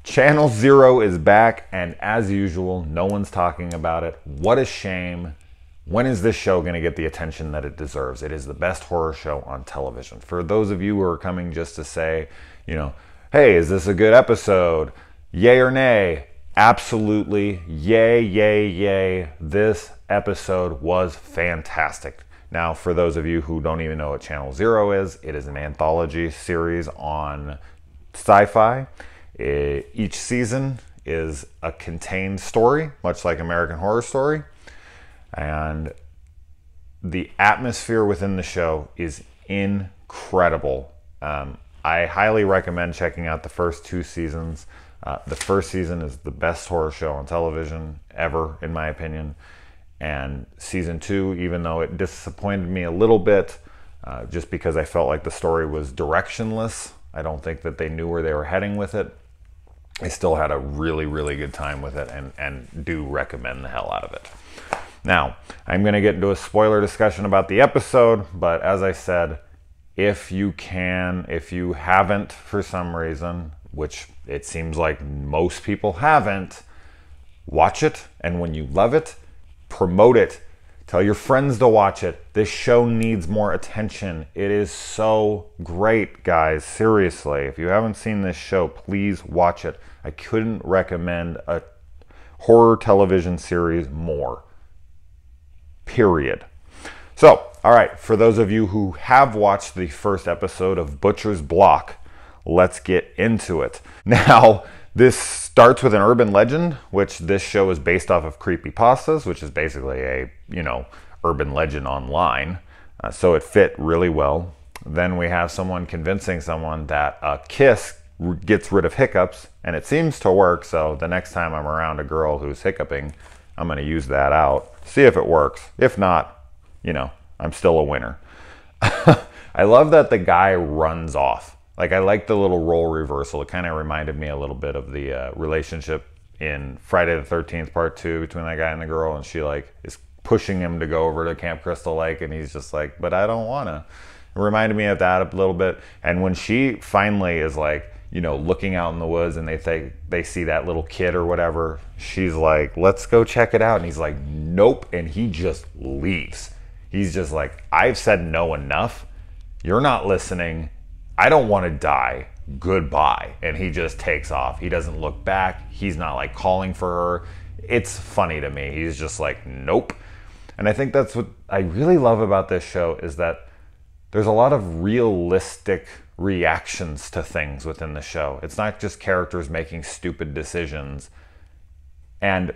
Channel Zero is back, and as usual, no one's talking about it. What a shame. When is this show going to get the attention that it deserves? It is the best horror show on television. For those of you who are coming just to say, hey, is this a good episode? Yay or nay? Absolutely. Yay, yay, yay. This episode was fantastic. Now, for those of you who don't even know what Channel Zero is, it is an anthology series on sci-fi. Each season is a contained story, much like American Horror Story. And the atmosphere within the show is incredible. I highly recommend checking out the first 2 seasons. The first season is the best horror show on television ever, in my opinion. And season 2, even though it disappointed me a little bit, just because I felt like the story was directionless, I don't think that they knew where they were heading with it. I still had a really, really good time with it and do recommend the hell out of it. Now, I'm going to get into a spoiler discussion about the episode, but as I said, if you haven't for some reason, which it seems like most people haven't, watch it, and when you love it, promote it. Tell your friends to watch it. This show needs more attention. It is so great, guys. Seriously, if you haven't seen this show, please watch it. I couldn't recommend a horror television series more. Period. So, all right, for those of you who have watched the first episode of Butcher's Block, let's get into it. Now, this starts with an urban legend, which this show is based off of creepypastas, which is basically a, urban legend online. So it fit really well. Then we have someone convincing someone that a kiss gets rid of hiccups, and it seems to work. So the next time I'm around a girl who's hiccuping, I'm going to use that out, see if it works. If not, I'm still a winner. I love that the guy runs off. Like, I like the little role reversal. It kind of reminded me a little bit of the relationship in Friday the 13th Part 2 between that guy and the girl, and she is pushing him to go over to Camp Crystal Lake, and he's just like, but I don't want to. It reminded me of that a little bit. And when she finally is looking out in the woods and they see that little kid or whatever, she's like, let's go check it out. And he's like, nope. And he just leaves. He's just like, I've said no enough. You're not listening. I don't want to die. Goodbye. And he just takes off. He doesn't look back. He's not calling for her. It's funny to me. He's just like, nope. And I think that's what I really love about this show, is that there's a lot of realistic reactions to things within the show. It's not just characters making stupid decisions. And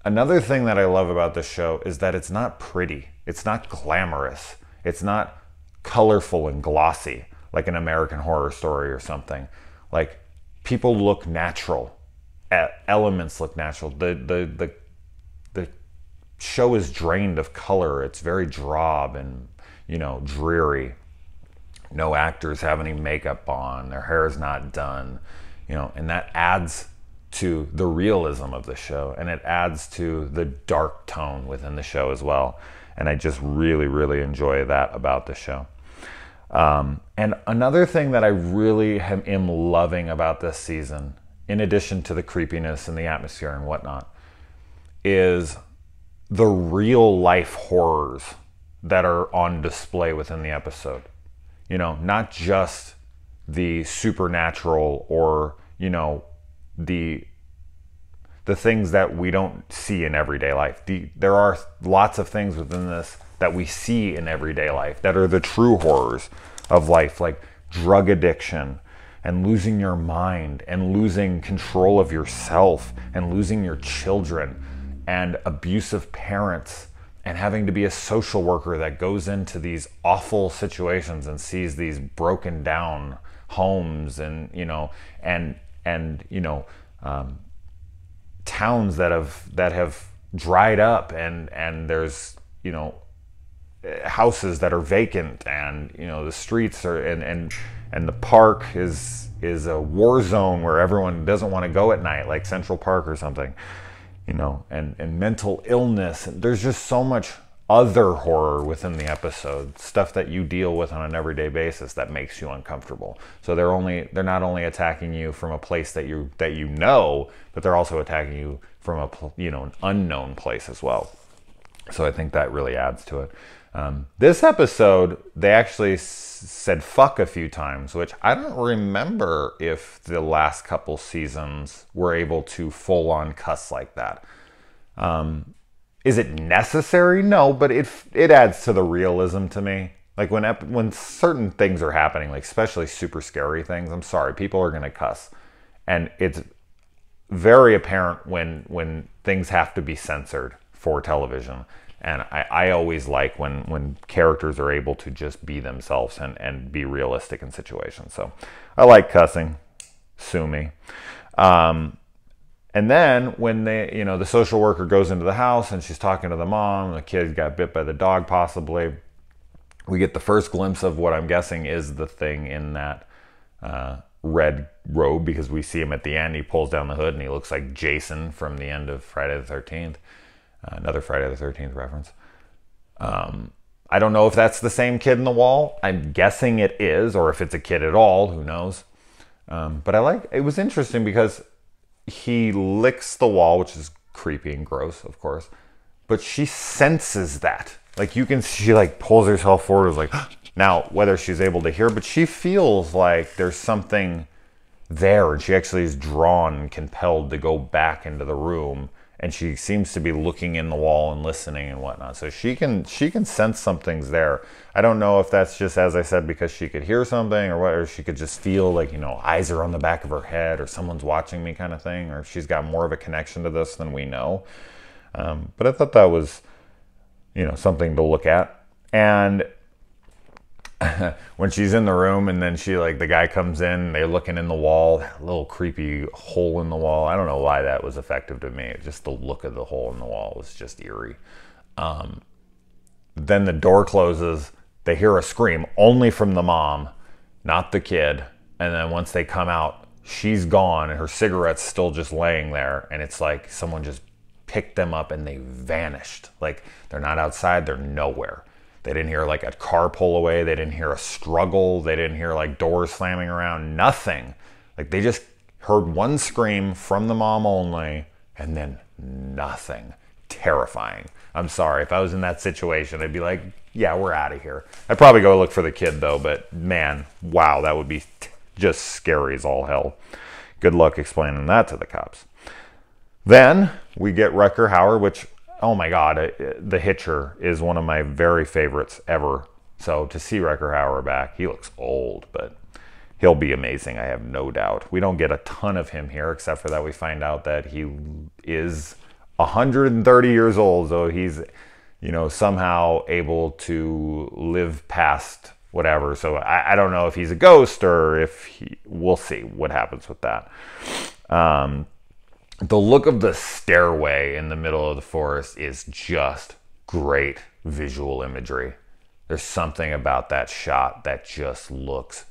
another thing that I love about this show is that it's not pretty. It's not glamorous. It's not colorful and glossy like an American Horror Story or something. People look natural. Elements look natural. The show is drained of color. It's very drab and, dreary. No actors have any makeup on. Their hair is not done. And that adds to the realism of the show, and it adds to the dark tone within the show as well. And I just really, really enjoy that about the show. And another thing that I really am loving about this season, in addition to the creepiness and the atmosphere and whatnot, is the real life horrors that are on display within the episode. Not just the supernatural or, the things that we don't see in everyday life. There are lots of things within this that we see in everyday life that are the true horrors of life, like drug addiction and losing your mind and losing control of yourself and losing your children and abusive parents and having to be a social worker that goes into these awful situations and sees these broken down homes and towns that have dried up and there's houses that are vacant and the streets are and the park is a war zone where everyone doesn't want to go at night, like Central Park or something. And mental illness. There's just so much other horror within the episode, stuff that you deal with on an everyday basis that makes you uncomfortable. So they're not only attacking you from a place that you know, but they're also attacking you from an unknown place as well. So I think that really adds to it. This episode, they actually said fuck a few times, which I don't remember if the last couple seasons were able to full on cuss like that. Is it necessary? No, but it adds to the realism to me. Like when certain things are happening, like especially super scary things, I'm sorry, people are going to cuss. And it's very apparent when things have to be censored for television. And I always like when characters are able to just be themselves and be realistic in situations. So I like cussing. Sue me. And then when the social worker goes into the house and she's talking to the mom, the kid got bit by the dog possibly, we get the first glimpse of what I'm guessing is the thing in that red robe, because we see him at the end. He pulls down the hood and he looks like Jason from the end of Friday the 13th. Another Friday the 13th reference. I don't know if that's the same kid in the wall. I'm guessing it is, or if it's a kid at all, who knows. But it was interesting because he licks the wall, which is creepy and gross, of course. But she senses that. Like you can see, she like pulls herself forward. Is like, now whether she's able to hear, but she feels like there's something there, and she actually is drawn and compelled to go back into the room. And she seems to be looking in the wall and listening and whatnot. So she can sense something's there. I don't know if that's just, as I said, because she could hear something, or she could just feel like, eyes are on the back of her head, or someone's watching me kind of thing, or if she's got more of a connection to this than we know. But I thought that was, something to look at. And when she's in the room and then the guy comes in, they're looking in the wall, that little creepy hole in the wall. I don't know why that was effective to me. Just the look of the hole in the wall was just eerie. Then the door closes. They hear a scream only from the mom, not the kid. And then once they come out, she's gone and her cigarette's still just laying there. And it's like someone just picked them up and they vanished. Like they're not outside, they're nowhere. They didn't hear like a car pull away. They didn't hear a struggle. They didn't hear like doors slamming around. Nothing. Like they just heard one scream from the mom only, and then nothing. Terrifying. I'm sorry. If I was in that situation, I'd be like, yeah, we're out of here. I'd probably go look for the kid though, but man, wow, that would be just scary as all hell. Good luck explaining that to the cops. Then we get Rutger Hauer, which, oh my God, The Hitcher is one of my very favorites ever. So to see Rutger Hauer back, he looks old, but he'll be amazing, I have no doubt. We don't get a ton of him here, except for that we find out that he is 130 years old, so he's, somehow able to live past whatever. So I don't know if he's a ghost or we'll see what happens with that. The look of the stairway in the middle of the forest is just great visual imagery. There's something about that shot that just looks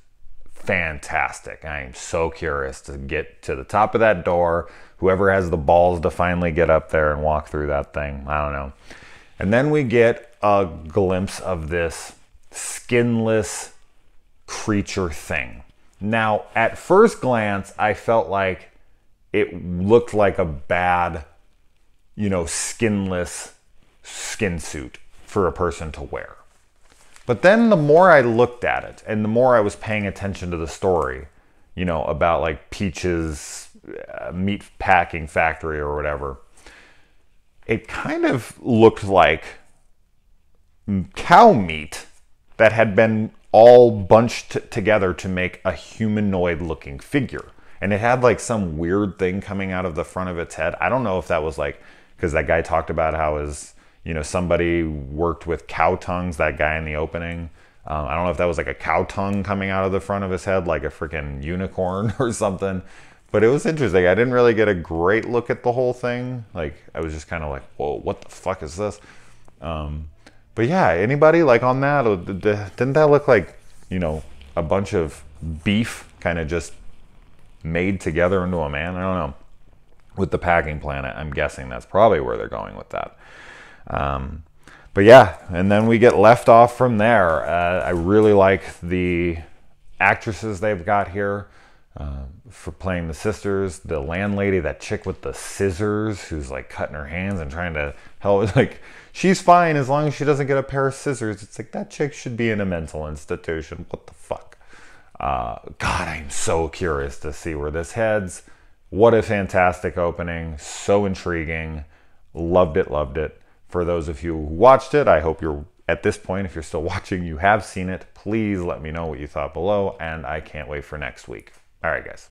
fantastic. I am so curious to get to the top of that door. Whoever has the balls to finally get up there and walk through that thing, I don't know. And then we get a glimpse of this skinless creature thing. Now, at first glance, I felt like it looked like a bad, skinless skin suit for a person to wear. But then the more I looked at it and the more I was paying attention to the story, about like Peach's meat packing factory or whatever, it kind of looked like cow meat that had been all bunched together to make a humanoid looking figure. And it had like some weird thing coming out of the front of its head. I don't know if that was like, because that guy talked about how somebody worked with cow tongues, that guy in the opening. I don't know if that was like a cow tongue coming out of the front of his head, like a freaking unicorn or something. But it was interesting. I didn't really get a great look at the whole thing. Like, I was just kind of like, whoa, what the fuck is this? But yeah, anybody like on that? Didn't that look like, a bunch of beef kind of just made together into a man? I don't know. With the packing planet, I'm guessing that's probably where they're going with that. But yeah, and then we get left off from there. I really like the actresses they've got here for playing the sisters. The landlady, that chick with the scissors, who's like cutting her hands and trying to help. It's like, she's fine as long as she doesn't get a pair of scissors. It's like, that chick should be in a mental institution. What the fuck? God, I'm so curious to see where this heads. What a fantastic opening. So intriguing. Loved it, loved it. For those of you who watched it, I hope you're, at this point, if you're still watching, you have seen it. Please let me know what you thought below, and I can't wait for next week. All right, guys.